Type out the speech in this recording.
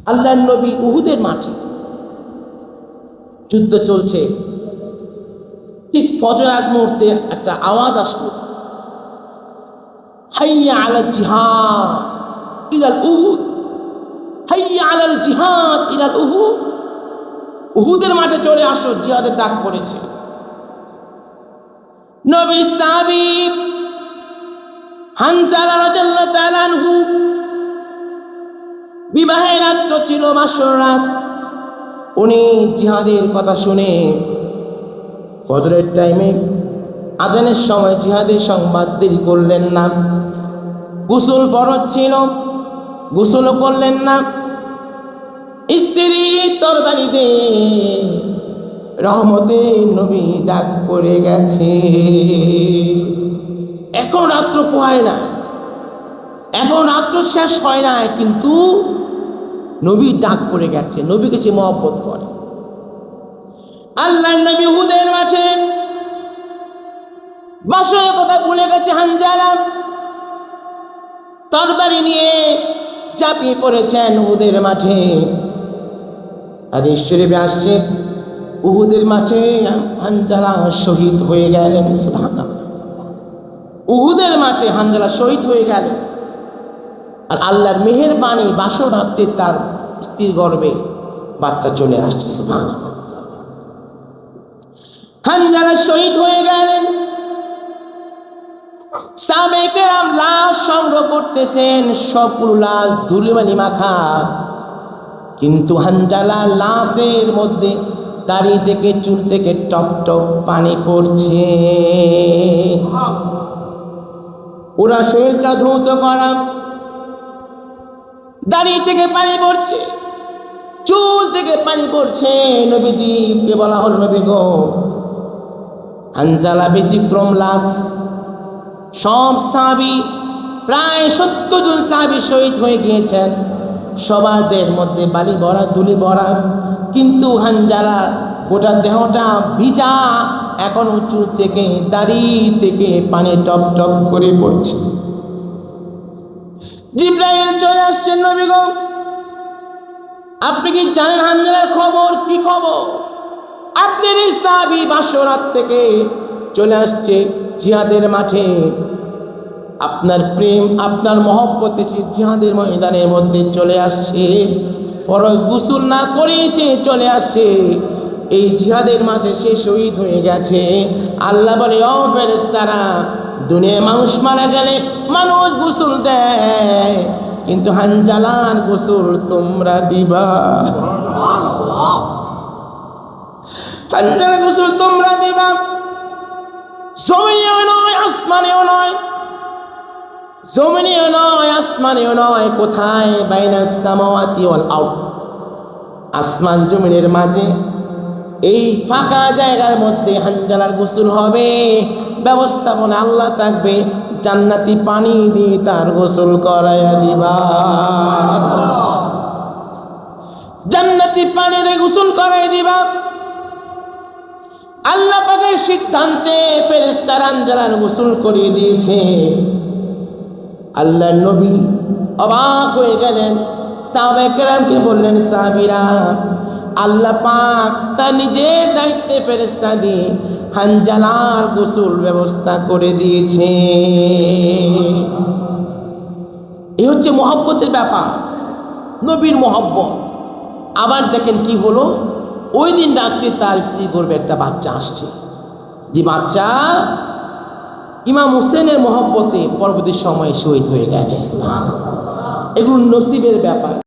আল্লাহর নবী উহুদের মাঠে যুদ্ধ চলছে, ঠিক ফজর আগ মুহূর্তে একটা আওয়াজ আসলো, হাইয়া আলাল জিহাদ ইলাল উহুদ, হাইয়া আলাল জিহাদ ইলাল উহুদ। উহুদের মাঠে চলে আসো, জিহাদের ডাক পড়েছে। নবীর সাহাবী হানজালা রাদিয়াল্লাহু তাআলা আনহু, বিবাহের রাত্র ছিল, মাসর রাত। উনি জিহাদের কথা শুনে ফজরের টাইমে আজানের সময় জিহাদের সংবাদ দেরি করলেন না। গোসল ফরজ ছিল, গোসলও করলেন না। স্ত্রী তরবারি দে রহমতে নবী ডাক পড়ে গেছে। এখন রাত্র পোহায় না, এখন রাত্র শেষ হয় না, কিন্তু নবী ডাক পড়ে গেছে। নবীকে সে মহব্বত করে। আল্লাহর নবী উহুদের মাঠে বাসরের কথা ভুলে গেছে। হানজালা তরবারি নিয়ে ঝাঁপিয়ে পড়েছেন উহুদের মাঠে। হাদিস শরীফে আসছে, উহুদের মাঠে হানজালা শহীদ হয়ে গেলেন। সুবহানাল্লাহ, উহুদের মাঠে হানজালা শহীদ হয়ে গেলেন। আর আল্লাহর মেহেরবানি, বাসর রাত্রে তার স্ত্রীর গর্ভে বাচ্চা চলে আসছে। সুবহানাল্লাহ, হানজালা শহীদ হয়ে গেলেন। সাহাবায়ে কেরাম লাশ সংগ্রহ করতেছেন, সবগুলো লাশ ধুলিবালি মাখা, কিন্তু হানজালা লাশের মধ্যে দাড়ি থেকে চুল থেকে টপ টপ পানি পড়ছে। পুরা শরীরটা ধৌত করা, দাড়ি থেকে পানি পড়ছে, চুল থেকে পানি পড়ছে। নবীজিকে বলা হল, নবী গো, হানজালা ব্যতিক্রম লাশ। সব সাহাবী, প্রায় 70 জন সাহাবী শহীদ হয়ে গিয়েছেন। সবার দেহের মধ্যে বালি ভরা, ধুলি ভরা, কিন্তু হানজালা গোটা দেহটা ভিজা, এখনো চুল থেকে দাড়ি থেকে পানি টপ টপ করে পড়ছে। জিবরাইল চলে আসছেন, নবী গো, আপনি কি জানেন হানজালার খবর? কি খবর? আপনার এই সাহাবী বাসরাত থেকে চলে আসছে জিহাদের মাঠে। আপনার প্রেম, আপনার মহব্বতে সে জিহাদের ময়দানের মধ্যে চলে আসছে। ফরজ গোসল না করে সে চলে আসছে। এই জিহাদের মাঝে সে শহীদ হয়ে গেছে। আল্লাহ বলে, ও ফেরেশতারা, দুনিয়ায় মানুষ মারা গেলে মানুষ গোসল দেয়, কিন্তু হানজালার গোসল তোমরা দিবা। হানজালার গোসল তোমরা দিবা। জমিনেও নয়, আসমানেও নয়, জমিনেও নয়, আসমানেও নয়। কোথায়? বাইনাস সামাওয়াতি ওয়াল আরদ, আসমান জমিনের মাঝে এই ফাঁকা জায়গার মধ্যে হানজালার গোসল হবে। ব্যবস্থাপনা আল্লাহ থাকবে, জান্নাতি পানি দিয়ে তার গোসল করাইয়া দিবা। জান্নাতি পানি দিয়ে গোসল করাই দিবা। আল্লাহ পাকের সিদ্ধান্তে ফেরেশতারা হানজালার গোসল করিয়ে দিয়েছে। আল্লাহর নবী অবাক হয়ে গেলেন। সাহাবায়ে কেরামকে বললেন, সাহাবীরা, আল্লাহ পাক তার নিজের দায়িত্বে ফেরেশতা দিয়ে হানজালার গোসল ব্যবস্থা করে দিয়েছে। এই হচ্ছে মহব্বতের ব্যাপার, নবীর মহব্বত। আবার দেখেন কি হলো, ওই দিন রাত্রে তার স্ত্রী গর্ভে একটা বাচ্চা আসছে, যে বাচ্চা ইমাম হুসেনের মহব্বতে পরবর্তী সময়ে শহীদ হয়ে গেছে। এগুলো নসিবের ব্যাপার।